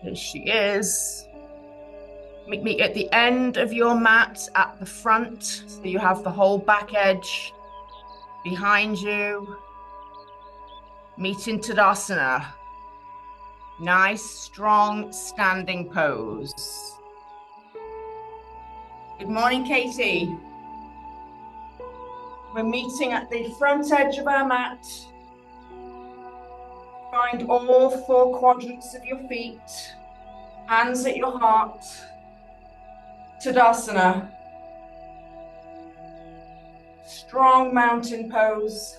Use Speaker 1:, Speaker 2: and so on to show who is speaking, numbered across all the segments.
Speaker 1: Here she is. Meet me at the end of your mat at the front, so you have the whole back edge behind you. Meet in Tadasana. Nice, strong, standing pose. Good morning, Katie. We're meeting at the front edge of our mat. Find all four quadrants of your feet, hands at your heart. Tadasana. Strong mountain pose.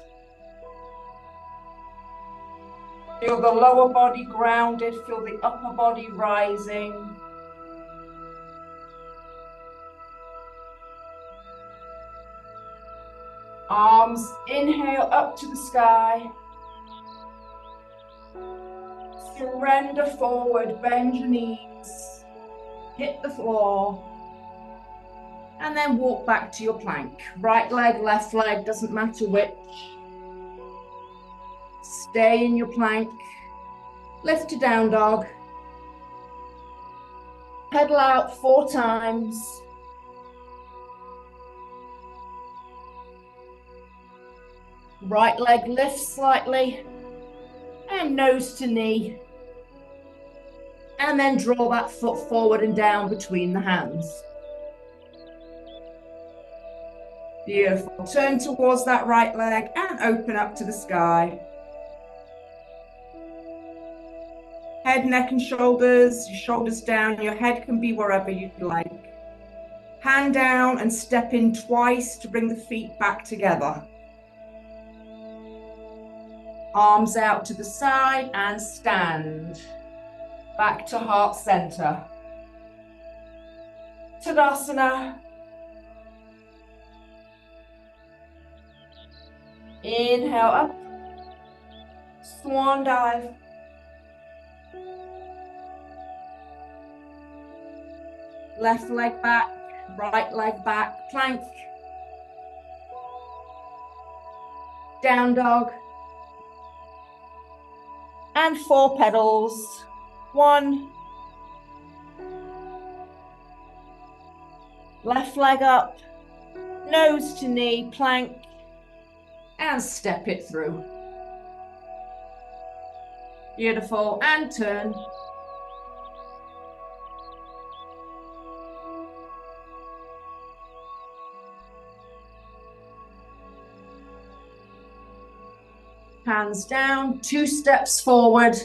Speaker 1: Feel the lower body grounded, feel the upper body rising. Arms, inhale up to the sky. Surrender forward, bend your knees, hit the floor, and then walk back to your plank. Right leg, left leg, doesn't matter which. Stay in your plank. Lift to down dog. Pedal out 4 times. Right leg lifts slightly, and nose to knee. And then draw that foot forward and down between the hands. Beautiful. Turn towards that right leg and open up to the sky. Head, neck, and shoulders. Your shoulders down. Your head can be wherever you'd like. Hand down and step in twice to bring the feet back together. Arms out to the side and stand. Back to heart center. Tadasana. Inhale up. Swan dive. Left leg back, right leg back, plank. Down dog. And 4 pedals. 1. Left leg up, nose to knee, plank, and step it through. Beautiful, and turn. Hands down, 2 steps forward,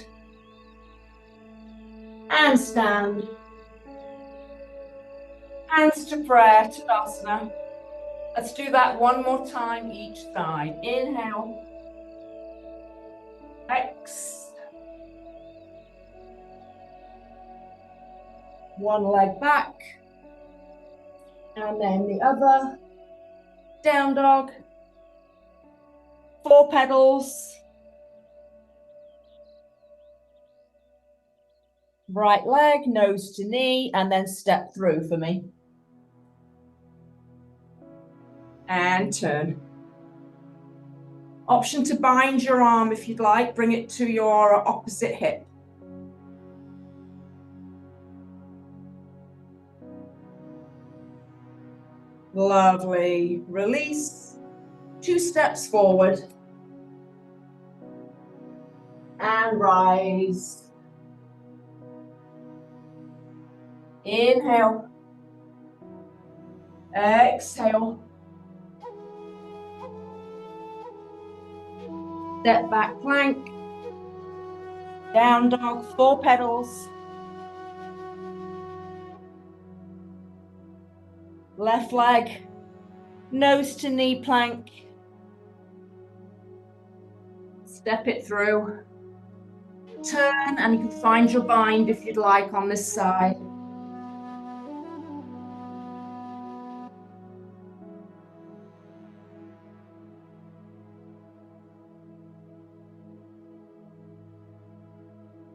Speaker 1: and stand. Hands to prayer, Tadasana. Let's do that one more time each side. Inhale. X. One leg back. And then the other. Down dog. 4 pedals. Right leg, nose to knee, and then step through for me. And turn. Option to bind your arm if you'd like. Bring it to your opposite hip. Lovely. Release. 2 steps forward. And rise. Inhale. Exhale. Step back plank. Down dog, 4 pedals. Left leg, nose to knee plank. Step it through. Turn, and you can find your bind if you'd like on this side.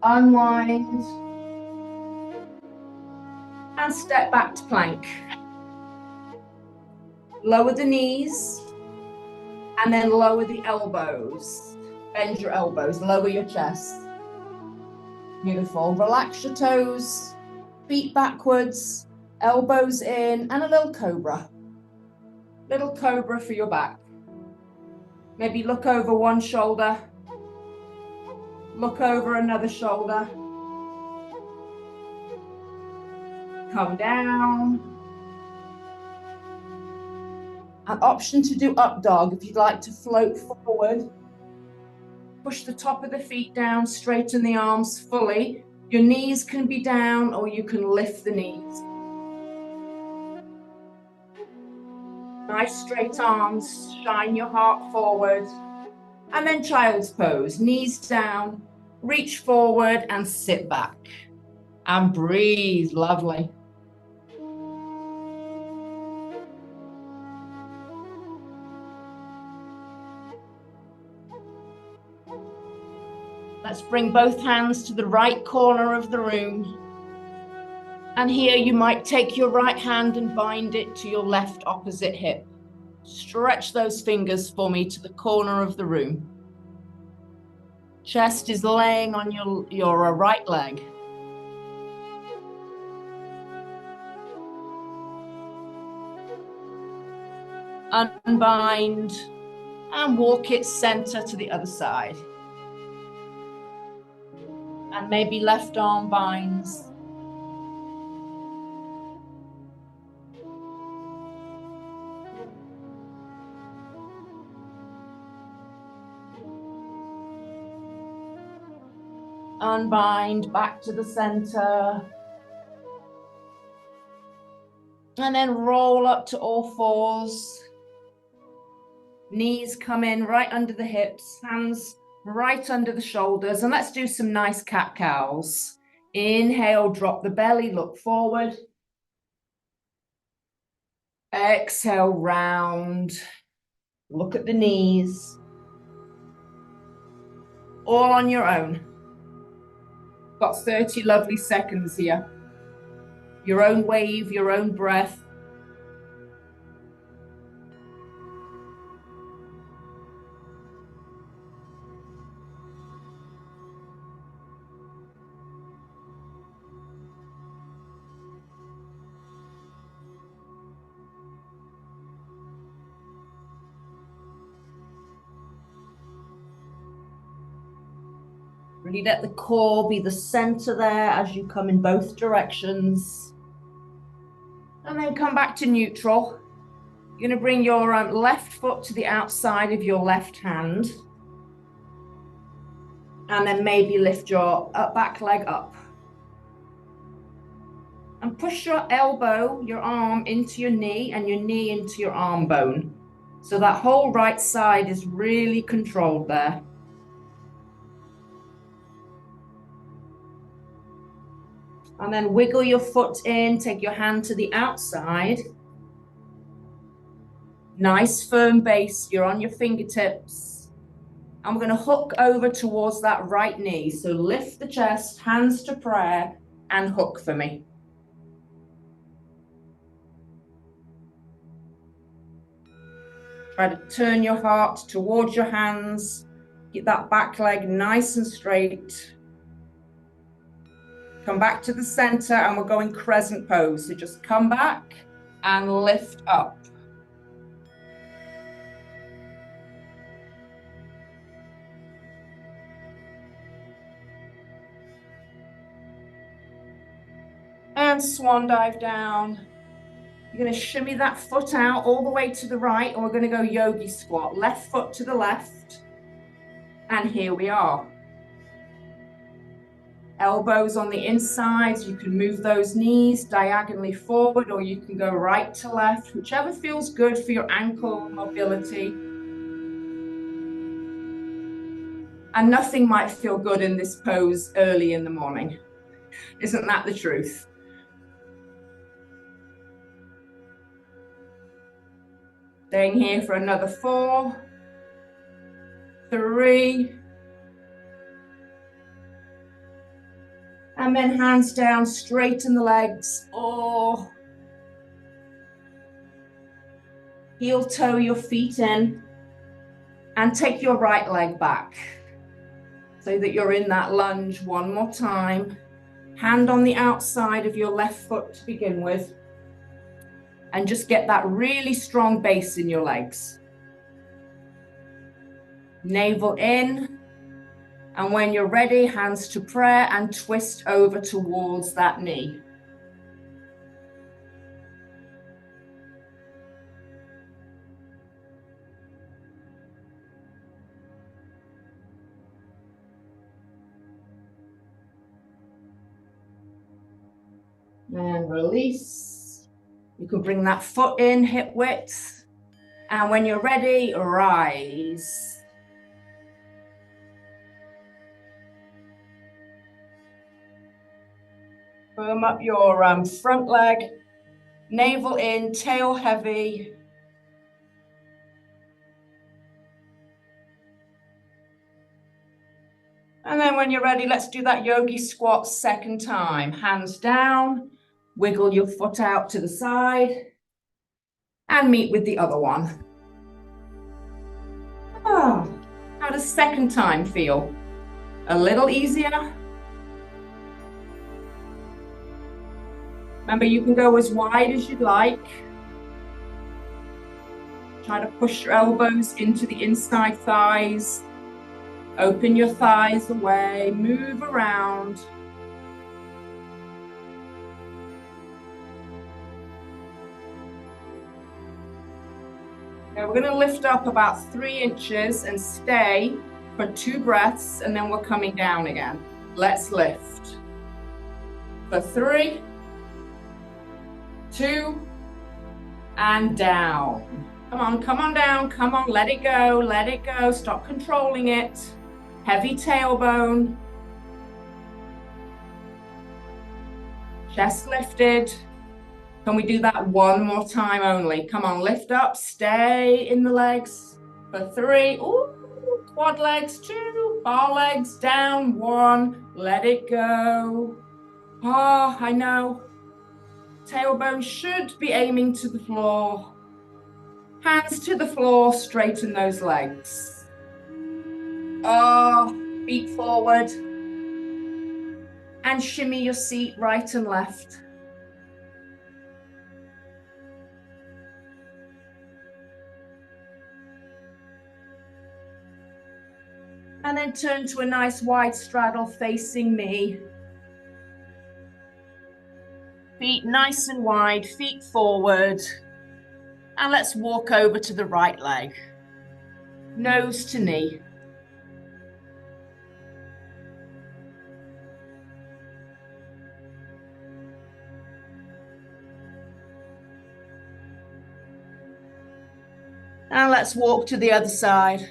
Speaker 1: Unwind. And step back to plank. Lower the knees. And then lower the elbows. Bend your elbows, lower your chest. Beautiful. Relax your toes, feet backwards, elbows in, and a little cobra. Little cobra for your back. Maybe look over one shoulder, look over another shoulder. Come down. An option to do up dog if you'd like to float forward. Push the top of the feet down, straighten the arms fully. Your knees can be down or you can lift the knees. Nice straight arms, shine your heart forward. And then child's pose, knees down, reach forward and sit back. And breathe, lovely. Let's bring both hands to the right corner of the room. And here you might take your right hand and bind it to your left opposite hip. Stretch those fingers for me to the corner of the room. Chest is laying on your right leg. Unbind and walk it center to the other side. And maybe left arm binds. Unbind back to the center. And then roll up to all fours. Knees come in right under the hips, hands right under the shoulders. And let's do some nice cat-cows. Inhale, drop the belly, look forward. Exhale, round. Look at the knees. All on your own. Got 30 lovely seconds here. Your own wave, your own breath. Really let the core be the center there as you come in both directions. And then come back to neutral. You're going to bring your left foot to the outside of your left hand. And then maybe lift your back leg up. And push your elbow, your arm into your knee and your knee into your arm bone. So that whole right side is really controlled there. And then wiggle your foot in, take your hand to the outside. Nice firm base, you're on your fingertips. And we're going to hook over towards that right knee. So lift the chest, hands to prayer, and hook for me. Try to turn your heart towards your hands. Get that back leg nice and straight. Come back to the center and we're going crescent pose. So just come back and lift up. And swan dive down. You're going to shimmy that foot out all the way to the right, and we're going to go yogi squat. Left foot to the left. And here we are. Elbows on the insides. You can move those knees diagonally forward, or you can go right to left, whichever feels good for your ankle mobility. And nothing might feel good in this pose early in the morning. Isn't that the truth? Staying here for another 4, 3, and then hands down, straighten the legs, or heel toe your feet in, and take your right leg back. so that you're in that lunge one more time. Hand on the outside of your left foot to begin with. And just get that really strong base in your legs. Navel in. And when you're ready, hands to prayer and twist over towards that knee. And release. You can bring that foot in, hip width. And when you're ready, rise. Firm up your front leg. Navel in, tail heavy. And then when you're ready, let's do that yogi squat second time. Hands down, wiggle your foot out to the side, and meet with the other one. Oh, how does second time feel? A little easier? Remember, you can go as wide as you'd like. Try to push your elbows into the inside thighs. Open your thighs away, move around. Now we're going to lift up about 3 inches and stay for 2 breaths, and then we're coming down again. Let's lift. For 3, 2, and down. Come on down, come on, let it go, stop controlling it. Heavy tailbone. Chest lifted. Can we do that one more time only? Come on, lift up, stay in the legs for 3. Ooh, quad legs, 2, bar legs down, 1. Let it go. Oh, I know. Tailbone should be aiming to the floor. Hands to the floor, straighten those legs. Oh, feet forward. And shimmy your seat right and left. And then turn to a nice wide straddle facing me. Feet nice and wide, feet forward. And let's walk over to the right leg. Nose to knee. And let's walk to the other side.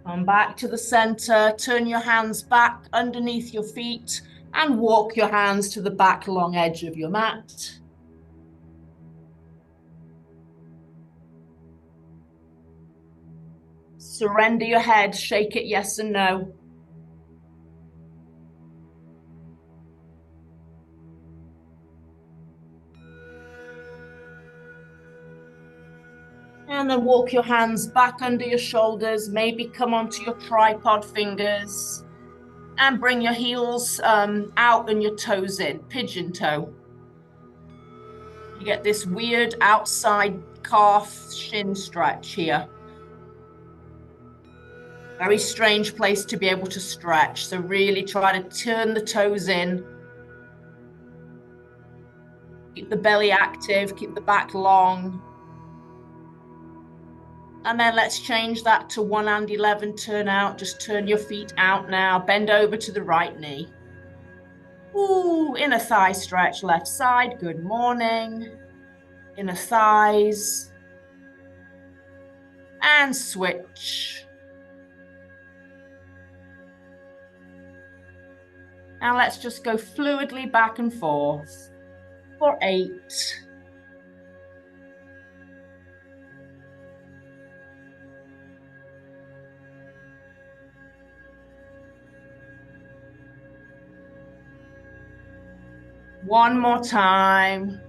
Speaker 1: Come back to the center, turn your hands back underneath your feet and walk your hands to the back long edge of your mat. Surrender your head, shake it yes and no. And then walk your hands back under your shoulders, maybe come onto your tripod fingers and bring your heels out and your toes in, pigeon toe. You get this weird outside calf shin stretch here. Very strange place to be able to stretch. So really try to turn the toes in. Keep the belly active, keep the back long. And then let's change that to 1 and 11, turn out. Just turn your feet out now. Bend over to the right knee. Ooh, inner thigh stretch, left side. Good morning. Inner thighs. And switch. Now let's just go fluidly back and forth for 8. One more time.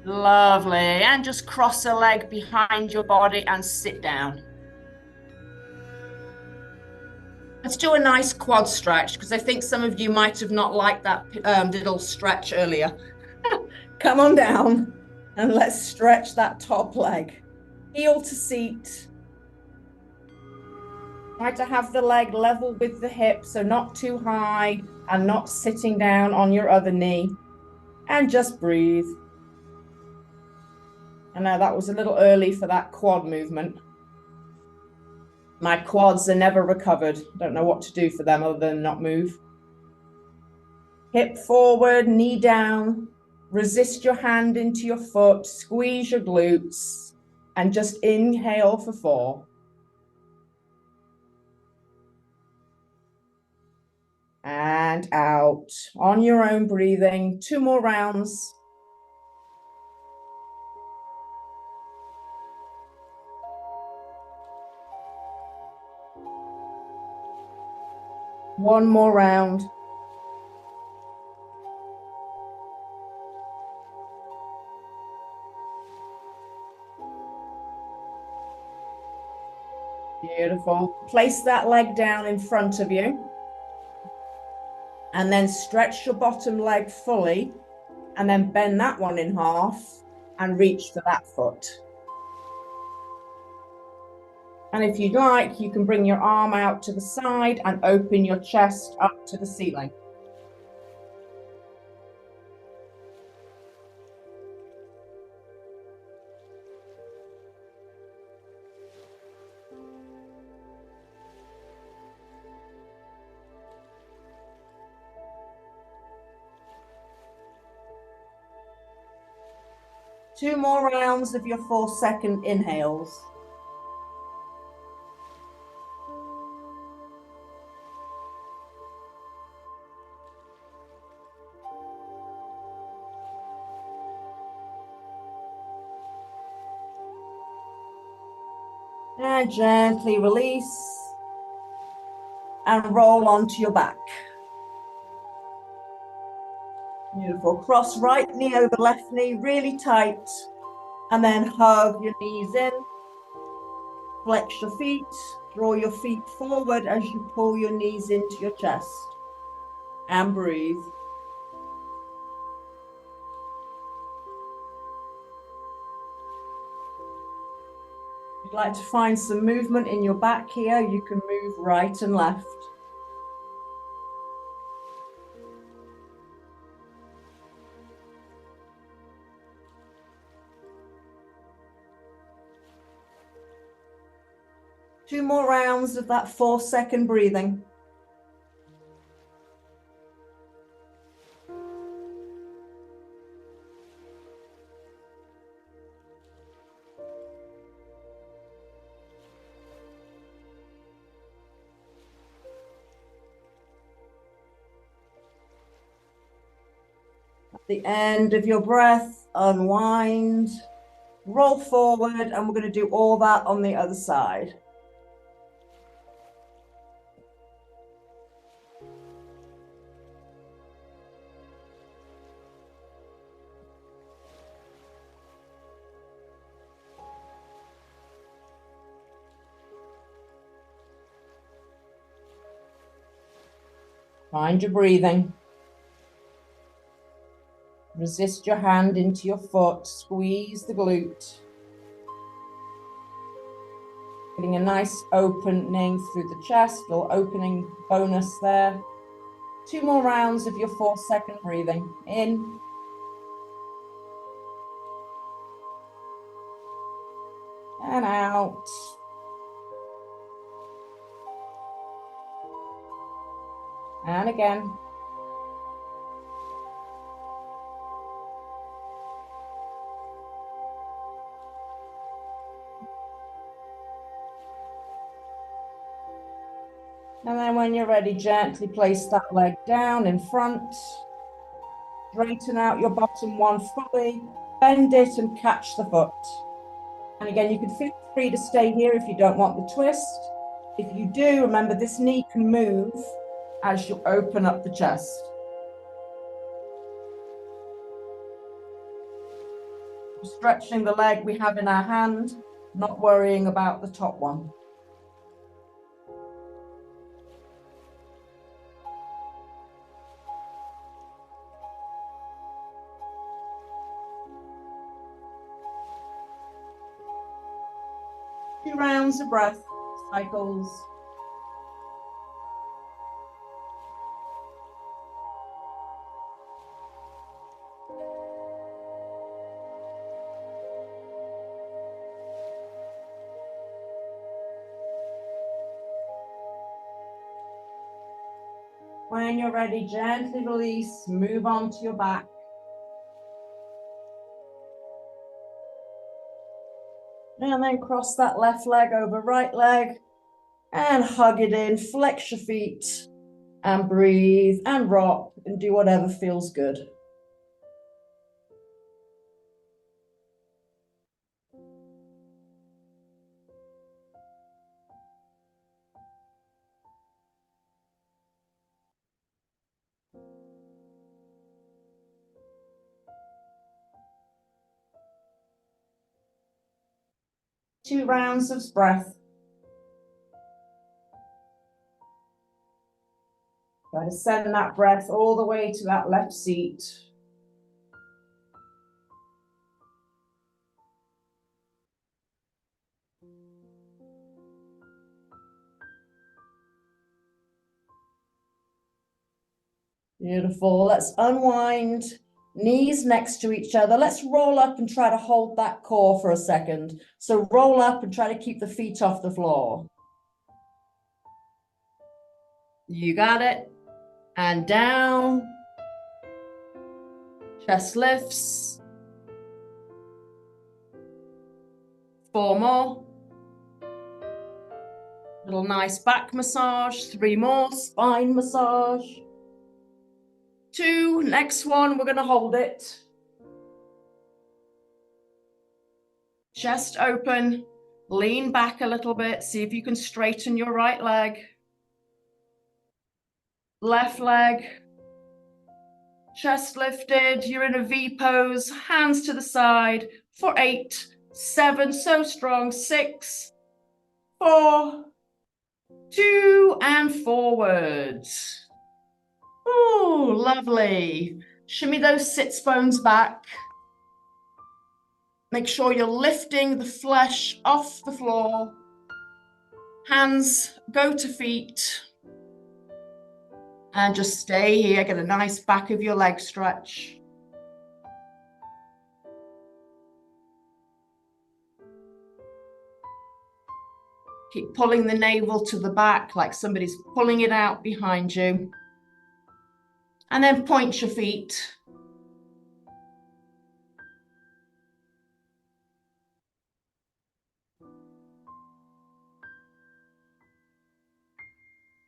Speaker 1: Lovely. And just cross a leg behind your body and sit down. Let's do a nice quad stretch because I think some of you might have not liked that little stretch earlier. Come on down and let's stretch that top leg. Heel to seat. Try to have the leg level with the hip, so not too high and not sitting down on your other knee. And just breathe. I know that was a little early for that quad movement. My quads are never recovered. Don't know what to do for them other than not move. Hip forward, knee down. Resist your hand into your foot. Squeeze your glutes. And just inhale for 4. And out. On your own breathing. 2 more rounds. One more round. Beautiful. Place that leg down in front of you. And then stretch your bottom leg fully. And then bend that one in half and reach for that foot. And if you'd like, you can bring your arm out to the side and open your chest up to the ceiling. Two more rounds of your 4-second inhales. And gently release and roll onto your back. Beautiful. Cross right knee over left knee, really tight. And then hug your knees in. Flex your feet. Draw your feet forward as you pull your knees into your chest. And breathe. If you'd like to find some movement in your back here, you can move right and left. Two more rounds of that 4-second breathing. At the end of your breath, unwind, roll forward, and we're going to do all that on the other side. Find your breathing. Resist your hand into your foot. Squeeze the glute. Getting a nice opening through the chest, little opening bonus there. 2 more rounds of your 4-second breathing. In. And out. And again. And then when you're ready, gently place that leg down in front. Straighten out your bottom one fully. Bend it and catch the foot. And again, you can feel free to stay here if you don't want the twist. If you do, remember this knee can move as you open up the chest. Stretching the leg we have in our hand, not worrying about the top one. Two rounds of breath cycles. When you're ready, gently release, move on to your back. And then cross that left leg over right leg and hug it in, flex your feet and breathe and rock and do whatever feels good. Two rounds of breath. Try to send that breath all the way to that left seat. Beautiful. Let's unwind. Knees next to each other. Let's roll up and try to hold that core for a second. So roll up and try to keep the feet off the floor. You got it. And down. Chest lifts. 4 more. Little nice back massage. 3 more. Spine massage. 2. Next one, we're going to hold it. Chest open. Lean back a little bit. See if you can straighten your right leg. Left leg. Chest lifted. You're in a V pose. Hands to the side for 8, 7. So strong. 6, 4, 2, and forwards. Oh, lovely. Shimmy those sits bones back. Make sure you're lifting the flesh off the floor. Hands go to feet. And just stay here. Get a nice back of your leg stretch. Keep pulling the navel to the back like somebody's pulling it out behind you. And then point your feet.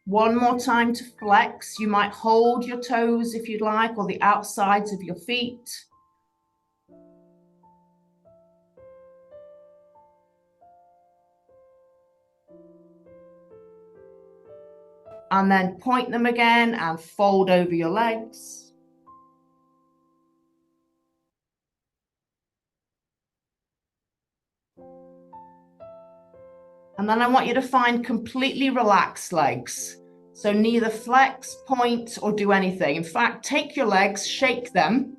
Speaker 1: One more time to flex. You might hold your toes if you'd like, or the outsides of your feet. And then point them again and fold over your legs. And then I want you to find completely relaxed legs. So neither flex, point, or do anything. In fact, take your legs, shake them.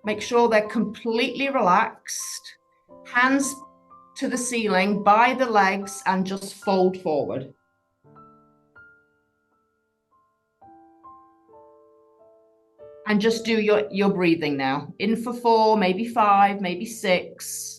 Speaker 1: Make sure they're completely relaxed. Hands to the ceiling by the legs and just fold forward. And just do your breathing now. In for 4, maybe 5, maybe 6.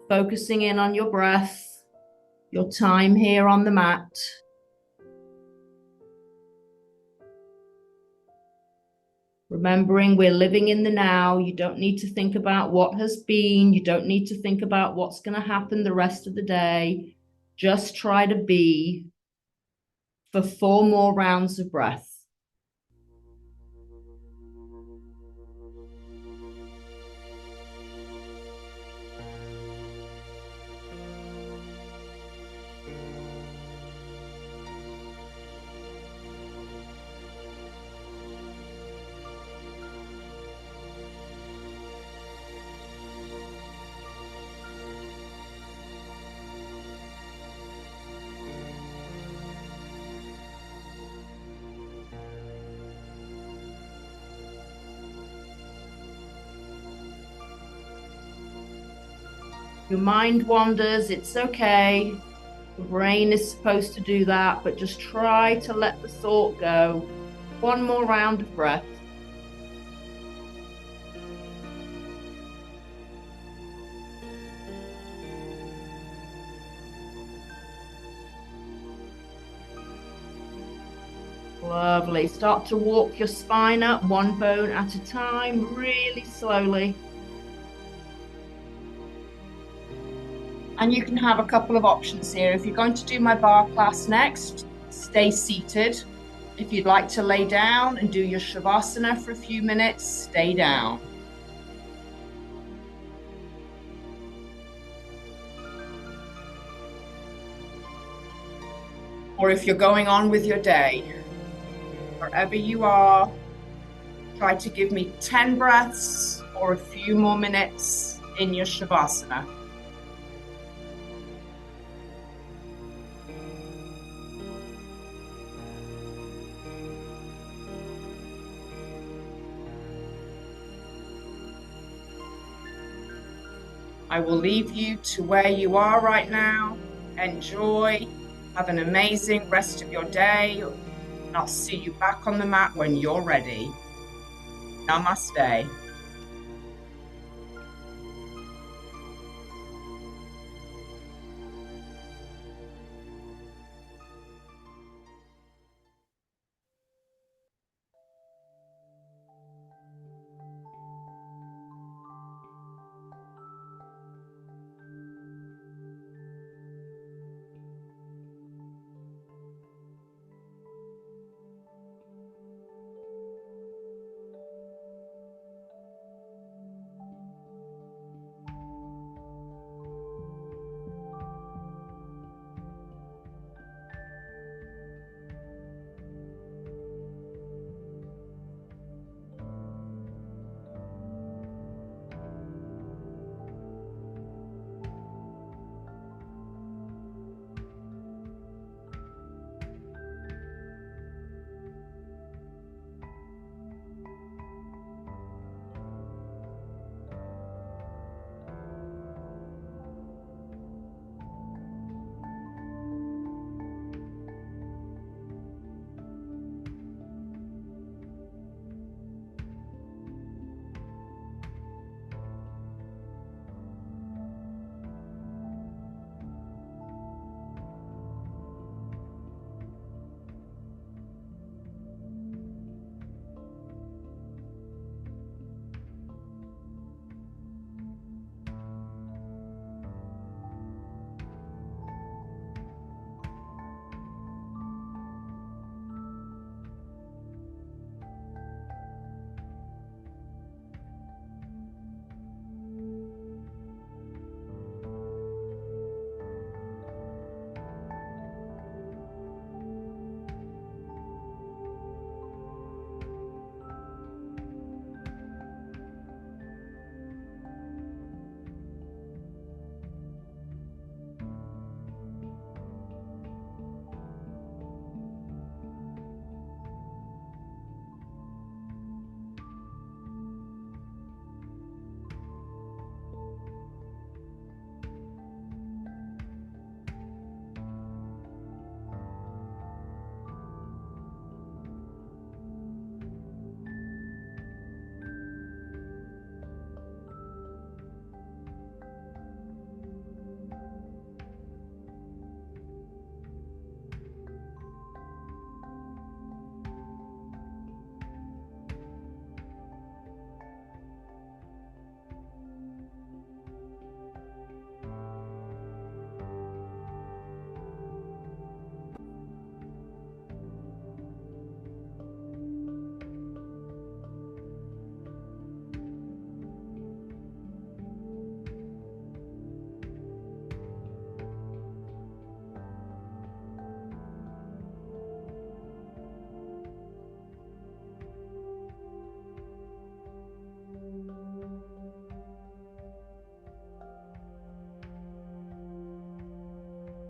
Speaker 1: Focusing in on your breath, your time here on the mat. Remembering we're living in the now. You don't need to think about what has been. You don't need to think about what's going to happen the rest of the day. Just try to be for 4 more rounds of breath. Your mind wanders, it's okay. The brain is supposed to do that, but just try to let the thought go. One more round of breath. Lovely. Start to walk your spine up one bone at a time, really slowly. And you can have a couple of options here. If you're going to do my bar class next, stay seated. If you'd like to lay down and do your Shavasana for a few minutes, stay down. Or if you're going on with your day, wherever you are, try to give me 10 breaths or a few more minutes in your Shavasana. I will leave you to where you are right now. Enjoy. Have an amazing rest of your day. I'll see you back on the mat when you're ready. Namaste.